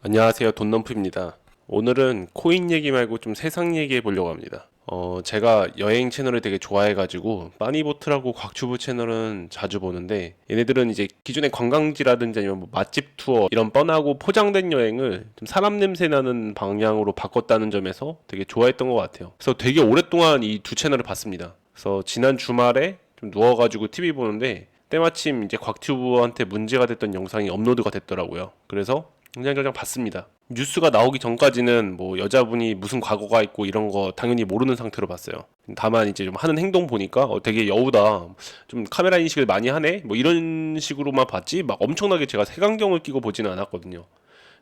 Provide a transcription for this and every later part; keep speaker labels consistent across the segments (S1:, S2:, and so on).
S1: 안녕하세요. 돈넘프입니다. 오늘은 코인 얘기 말고 좀 세상 얘기해 보려고 합니다. 제가 여행 채널을 되게 좋아해가지고 빠니보트라고 곽튜브 채널은 자주 보는데, 얘네들은 이제 기존의 관광지라든지 아니면 뭐 맛집 투어 이런 뻔하고 포장된 여행을 좀 사람 냄새 나는 방향으로 바꿨다는 점에서 되게 좋아했던 것 같아요. 그래서 되게 오랫동안 이 두 채널을 봤습니다. 그래서 지난 주말에 좀 누워가지고 TV 보는데 때마침 이제 곽튜브한테 문제가 됐던 영상이 업로드가 됐더라고요. 그래서 그냥 봤습니다. 뉴스가 나오기 전까지는 뭐 여자분이 무슨 과거가 있고 이런 거 당연히 모르는 상태로 봤어요. 다만 이제 좀 하는 행동 보니까 되게 여우다. 좀 카메라 인식을 많이 하네. 뭐 이런 식으로만 봤지 막 엄청나게 제가 색안경을 끼고 보지는 않았거든요.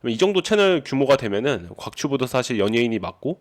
S1: 이 정도 채널 규모가 되면은 곽튜브도 사실 연예인이 맞고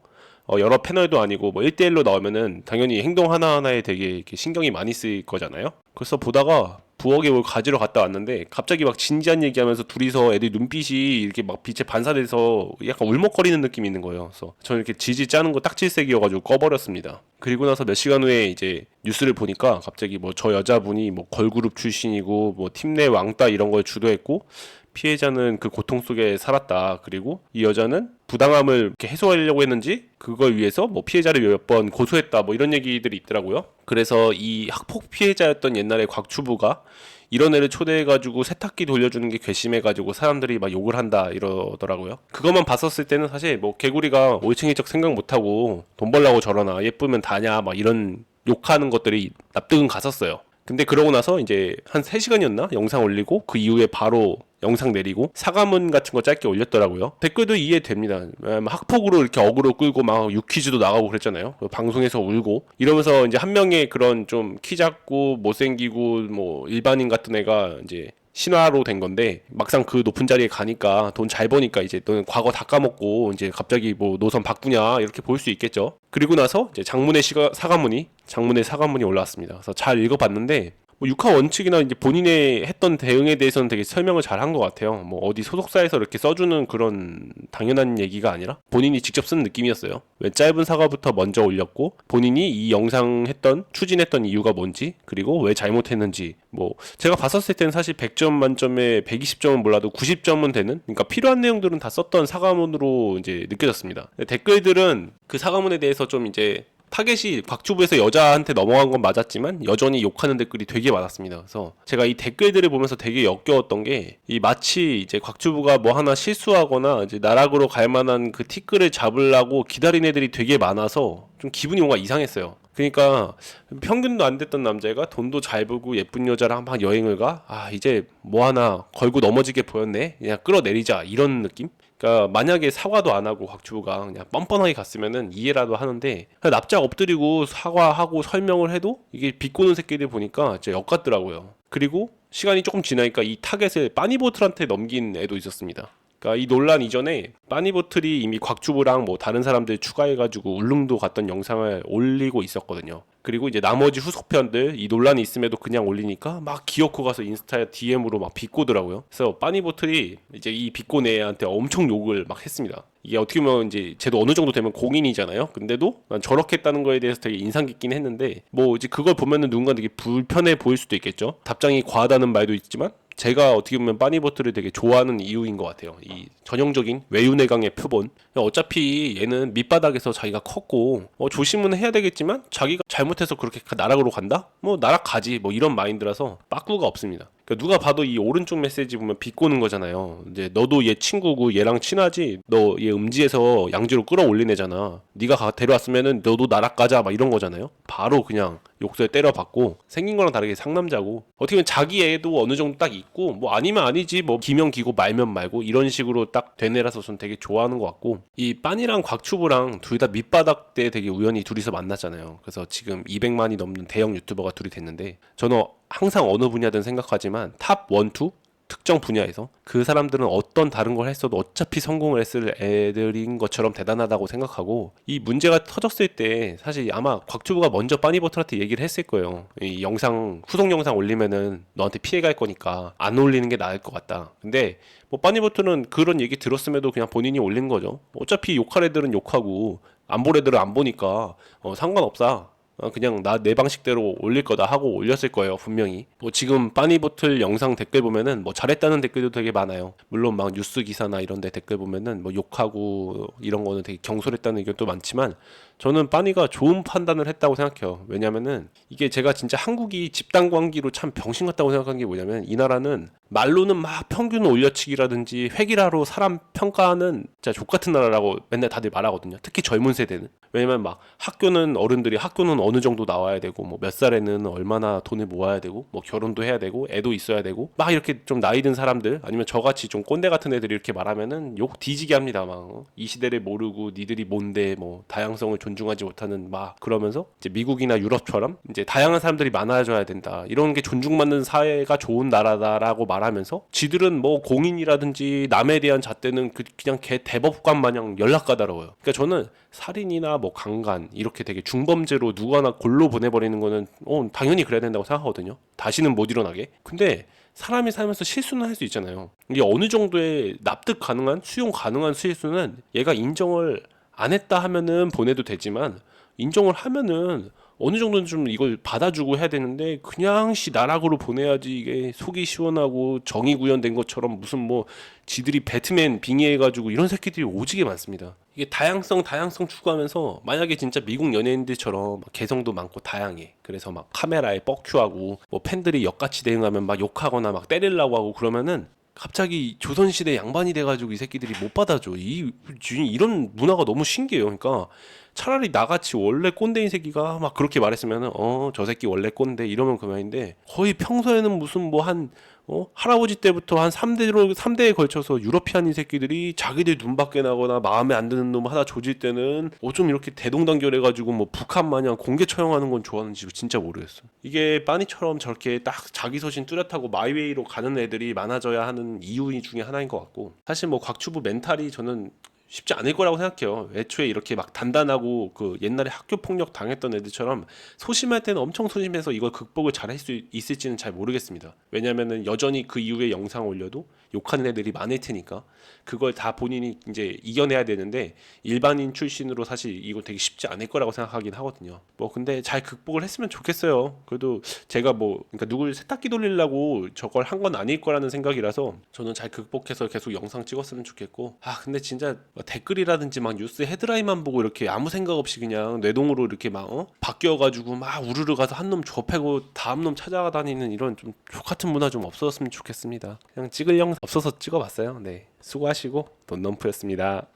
S1: 여러 패널도 아니고 뭐 1대1로 나오면은 당연히 행동 하나하나에 되게 이렇게 신경이 많이 쓰일 거잖아요. 그래서 보다가 부엌에 뭘 가지러 갔다 왔는데 갑자기 막 진지한 얘기하면서 둘이서 애들 눈빛이 이렇게 막 빛에 반사돼서 약간 울먹거리는 느낌이 있는 거예요. 그래서 저는 이렇게 지지 짜는 거 딱질색이어가지고 꺼버렸습니다. 그리고 나서 몇 시간 후에 이제 뉴스를 보니까 갑자기 뭐 저 여자분이 뭐 걸그룹 출신이고 뭐 팀 내 왕따 이런 걸 주도했고 피해자는 그 고통 속에 살았다. 그리고 이 여자는 부당함을 이렇게 해소하려고 했는지 그걸 위해서 뭐 피해자를 몇 번 고소했다. 뭐 이런 얘기들이 있더라고요. 그래서 이 학폭 피해자였던 옛날에 곽추부가 이런 애를 초대해가지고 세탁기 돌려주는 게 괘씸해가지고 사람들이 막 욕을 한다 이러더라고요. 그것만 봤었을 때는 사실 뭐 개구리가 올챙이적 생각 못하고 돈 벌라고 저러나 예쁘면 다냐 막 이런 욕하는 것들이 납득은 갔었어요. 근데 그러고 나서 이제 한 3시간이었나? 영상 올리고 그 이후에 바로 영상 내리고 사과문 같은 거 짧게 올렸더라고요. 댓글도 이해됩니다. 학폭으로 이렇게 어그로 끌고 막 유퀴즈도 나가고 그랬잖아요. 방송에서 울고 이러면서 이제 한 명의 그런 좀 키 작고 못생기고 뭐 일반인 같은 애가 이제 신화로 된 건데 막상 그 높은 자리에 가니까 돈 잘 버니까 이제 너는 과거 다 까먹고 이제 갑자기 뭐 노선 바꾸냐 이렇게 볼 수 있겠죠. 그리고 나서 이제 장문의 사과문이 올라왔습니다. 그래서 잘 읽어봤는데 뭐 육하 원칙이나 이제 본인의 했던 대응에 대해서는 되게 설명을 잘 한 것 같아요. 뭐 어디 소속사에서 이렇게 써주는 그런 당연한 얘기가 아니라 본인이 직접 쓴 느낌이었어요. 왜 짧은 사과부터 먼저 올렸고 본인이 이 영상 추진했던 이유가 뭔지 그리고 왜 잘못했는지 뭐 제가 봤었을 때는 사실 100점 만점에 120점은 몰라도 90점은 되는 그러니까 필요한 내용들은 다 썼던 사과문으로 이제 느껴졌습니다. 댓글들은 그 사과문에 대해서 좀 이제 타겟이 곽튜브에서 여자한테 넘어간 건 맞았지만 여전히 욕하는 댓글이 되게 많았습니다. 그래서 제가 이 댓글들을 보면서 되게 역겨웠던 게 이 마치 이제 곽튜브가 뭐 하나 실수하거나 이제 나락으로 갈 만한 그 티끌을 잡으려고 기다린 애들이 되게 많아서 좀 기분이 뭔가 이상했어요. 그러니까 평균도 안 됐던 남자애가 돈도 잘 벌고 예쁜 여자랑 막 여행을 가? 아 이제 뭐 하나 걸고 넘어지게 보였네? 그냥 끌어내리자 이런 느낌? 그러니까 만약에 사과도 안 하고 곽튜브가 그냥 뻔뻔하게 갔으면은 이해라도 하는데 그냥 납작 엎드리고 사과하고 설명을 해도 이게 비꼬는 새끼들 보니까 진짜 역 같더라고요. 그리고 시간이 조금 지나니까 이 타겟을 빠니보틀한테 넘긴 애도 있었습니다. 그러니까 이 논란 이전에 빠니보틀이 이미 곽튜브랑 뭐 다른 사람들 추가해가지고 울릉도 갔던 영상을 올리고 있었거든요. 그리고 이제 나머지 후속편들 이 논란이 있음에도 그냥 올리니까 막 기어코 가서 인스타에 DM으로 막 비꼬더라고요. 그래서 빠니보틀이 이제 이 비꼬는 애한테 엄청 욕을 막 했습니다. 이게 어떻게 보면 이제 쟤도 어느 정도 되면 공인이잖아요. 근데도 난 저렇게 했다는 거에 대해서 되게 인상 깊긴 했는데 뭐 이제 그걸 보면은 누군가 되게 불편해 보일 수도 있겠죠. 답장이 과하다는 말도 있지만 제가 어떻게 보면 빠니보트를 되게 좋아하는 이유인 것 같아요. 이 전형적인 외유내강의 표본. 어차피 얘는 밑바닥에서 자기가 컸고 조심은 해야 되겠지만 자기가 잘못해서 그렇게 나락으로 간다? 뭐 나락 가지 뭐 이런 마인드라서 빠꾸가 없습니다. 그러니까 누가 봐도 이 오른쪽 메시지 보면 비꼬는 거잖아요. 이제 너도 얘 친구고 얘랑 친하지. 너 얘 음지에서 양지로 끌어올린 애잖아. 네가 데려왔으면은 너도 나락 가자 막 이런 거잖아요. 바로 그냥 욕설 때려받고 생긴 거랑 다르게 상남자고 어떻게 보면 자기 애도 어느 정도 딱 있고 뭐 아니면 아니지 뭐 기면 기고 말면 말고 이런 식으로 딱 된 애라서 전 되게 좋아하는 것 같고 이 빤이랑 곽튜브랑 둘 다 밑바닥 때 되게 우연히 둘이서 만났잖아요. 그래서 지금 200만이 넘는 대형 유튜버가 둘이 됐는데 저는 항상 어느 분야든 생각하지만 탑 1, 2 특정 분야에서 그 사람들은 어떤 다른 걸 했어도 어차피 성공을 했을 애들인 것처럼 대단하다고 생각하고 이 문제가 터졌을 때 사실 아마 곽튜브가 먼저 빠니버틀한테 얘기를 했을 거예요. 이 영상 후속 영상 올리면은 너한테 피해 갈 거니까 안 올리는 게 나을 것 같다. 근데 뭐 빠니버틀은 그런 얘기 들었음에도 그냥 본인이 올린 거죠. 어차피 욕할 애들은 욕하고 안 볼 애들은 안 보니까 상관없다. 그냥 나 내 방식대로 올릴 거다 하고 올렸을 거예요, 분명히. 뭐 지금 빠니보틀 영상 댓글 보면은 뭐 잘했다는 댓글도 되게 많아요. 물론 막 뉴스 기사나 이런 데 댓글 보면은 뭐 욕하고 이런 거는 되게 경솔했다는 의견도 많지만 저는 빠니가 좋은 판단을 했다고 생각해요. 왜냐면은 이게 제가 진짜 한국이 집단 관기로 참 병신 같다고 생각한 게 뭐냐면, 이 나라는 말로는 막 평균 올려치기라든지 획일화로 사람 평가하는 진짜 족같은 나라라고 맨날 다들 말하거든요. 특히 젊은 세대는. 왜냐면 막 학교는 어른들이 학교는 어느 정도 나와야 되고 뭐 몇 살에는 얼마나 돈을 모아야 되고 뭐 결혼도 해야 되고 애도 있어야 되고 막 이렇게 좀 나이 든 사람들, 아니면 저같이 좀 꼰대 같은 애들이 이렇게 말하면은 욕 뒤지게 합니다. 막 이 시대를 모르고 니들이 뭔데 뭐 다양성을 존중하지 못하는 막 그러면서 이제 미국이나 유럽처럼 이제 다양한 사람들이 많아져야 된다, 이런 게 존중받는 사회가 좋은 나라다라고 말하면서 지들은 뭐 공인이라든지 남에 대한 잣대는 그냥 개 대법관 마냥 연락가다로워요. 그러니까 저는 살인이나 뭐 강간 이렇게 되게 중범죄로 누구 하나 골로 보내버리는 거는 당연히 그래야 된다고 생각하거든요. 다시는 못 일어나게. 근데 사람이 살면서 실수는 할 수 있잖아요. 이게 어느 정도의 납득 가능한, 수용 가능한 실수는 얘가 인정을 안 했다 하면은 보내도 되지만, 인정을 하면은 어느 정도는 좀 이걸 받아주고 해야 되는데, 그냥 나락으로 보내야지 이게 속이 시원하고 정의 구현된 것처럼 무슨 뭐 지들이 배트맨 빙의해가지고 이런 새끼들이 오지게 많습니다. 이게 다양성 추구하면서 만약에 진짜 미국 연예인들처럼 막 개성도 많고 다양해. 그래서 막 카메라에 뻑큐하고 뭐 팬들이 역같이 대응하면 막 욕하거나 막 때리려고 하고 그러면은 갑자기 조선시대 양반이 돼가지고 이 새끼들이 못 받아줘. 이런 문화가 너무 신기해요. 그러니까 차라리 나같이 원래 꼰대인 새끼가 막 그렇게 말했으면은 저 새끼 원래 꼰대 이러면 그만인데, 거의 평소에는 무슨 뭐 한 할아버지 때부터 한 3대에 걸쳐서 유러피안인 새끼들이 자기들 눈밖에 나거나 마음에 안 드는 놈 하나 조질 때는 좀 이렇게 대동단결해가지고 뭐 북한 마냥 공개 처형하는 건 좋아하는지 진짜 모르겠어. 이게 빠니처럼 저렇게 딱 자기 소신 뚜렷하고 마이웨이로 가는 애들이 많아져야 하는 이유 중에 하나인 것 같고, 사실 뭐 곽튜브 멘탈이 저는 쉽지 않을 거라고 생각해요. 애초에 이렇게 막 단단하고 그 옛날에 학교 폭력 당했던 애들처럼 소심할 때는 엄청 소심해서 이걸 극복을 잘 할 수 있을지는 잘 모르겠습니다. 왜냐면은 여전히 그 이후에 영상 올려도 욕하는 애들이 많을 테니까 그걸 다 본인이 이제 이겨내야 되는데, 일반인 출신으로 사실 이거 되게 쉽지 않을 거라고 생각하긴 하거든요. 뭐 근데 잘 극복을 했으면 좋겠어요. 그래도 제가 뭐 그러니까 누굴 세탁기 돌리려고 저걸 한 건 아닐 거라는 생각이라서 저는 잘 극복해서 계속 영상 찍었으면 좋겠고, 근데 진짜 댓글이라든지 막 뉴스 헤드라인만 보고 이렇게 아무 생각 없이 그냥 뇌동으로 이렇게 막 바뀌어가지고 막 우르르 가서 한 놈 좁히고 다음 놈 찾아다니는 이런 좀 족같은 문화 좀 없었으면 좋겠습니다. 그냥 찍을 영상 없어서 찍어봤어요. 네, 수고하시고 돈넘프였습니다.